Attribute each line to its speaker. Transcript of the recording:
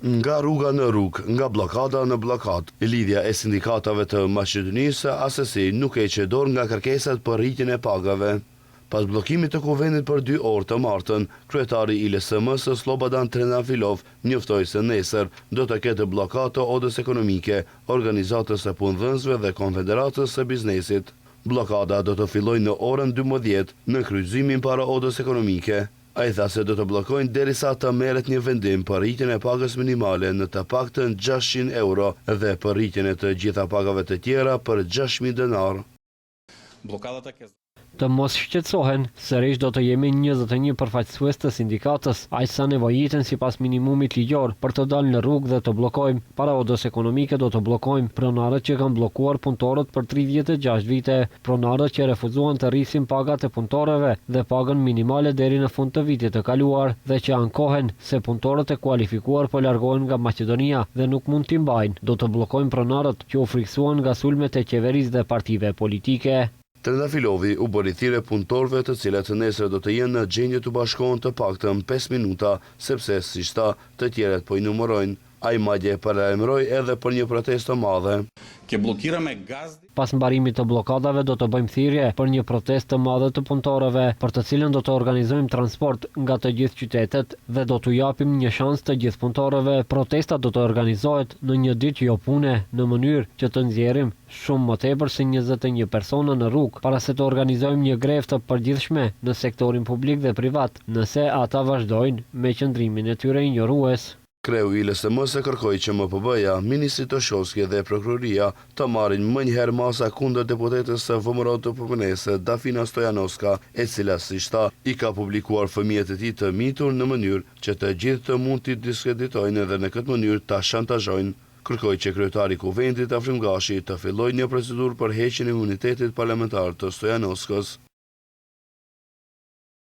Speaker 1: Nga rruga në rrugë, nga bllokada në bllokat, lidhja e sindikatave të Maqedonisë asesi nuk heqë dorë nga kërkesat për rritjen e pagave. Pas bllokimit të kuvendit për 2 orë të martën, kryetari i LSM-së Slobodan Trendafilov njoftoi se nesër do të ketë bllokadë të odës ekonomike, organizatës së punëdhënësve dhe konfederatës së biznesit. Bllokada do të fillojë në orën 12 në kryqëzimin para odës ekonomike. Ai tha se do të bllokojnë derisa të merret një vendim për rritjen e pagës minimale në të paktën 600 euro dhe për rritjen e të gjitha pagave të tjera për 6.000 denar.
Speaker 2: Të mos shqetësohen, sërish do të jemi 21 përfaqësues të sindikatës, aq sa nevojiten sipas minimumit ligjor për të dalë në rrugë dhe të bllokojmë. Para odës ekonomike do të bllokojmë pronarët që kanë bllokuar punëtorët për 36 vite, pronarët që refuzuan të rrisin pagat e punëtorëve dhe pagën minimale deri në fund të vitit të kaluar dhe që ankohen se punëtorët e kualifikuar po largohen nga Maqedonia dhe nuk mund t'i mbajnë. Do të bllokojmë pronarët që u friksuan nga sulmet e qeverisë dhe partive politike.
Speaker 1: Trendafilovi u bëri thirrje punëtorëve të cilët nesër do të jenë në gjendje të bashkohen të paktën 5 minuta, sepse siç tha, të tjerët po i numërojnë. Ai madje paralajmëroi edhe për një protestë të madhe.
Speaker 2: Pas mbarimit të bllokadave do të bëjmë thirrje për një protestë të madhe të punëtorëve, për të cilën do të organizojmë transport nga të gjithë qytetet dhe do t'u japim një shans të gjithë punëtorëve. Protesta do të organizohet në një ditë jo pune, në mënyrë që të nxjerrim shumë më tepër se 21 persona në rrugë, para se të organizojmë një grevë të përgjithshme në sektorin publik dhe privat, nëse ata vazhdojnë me qëndrimin e tyre injorues.
Speaker 1: Kreu i LSM-së kërkoi që MPB-ja, Ministri Toshovski dhe Prokuroria të marrin më njëherë masa kundër deputetës së VMRO të PPN-së Dafina Stojanovska, e cila siç tha i ka publikuar fëmijët e tij të mitur në mënyrë që të gjithë të mund t'i diskreditojnë dhe në këtë mënyrë ta shantazhojnë. Kërkoi që kryetari i kuvendit Afrim Gashi të fillojë një procedurë për heqjen e imunitetit parlamentar të Stojanovskës.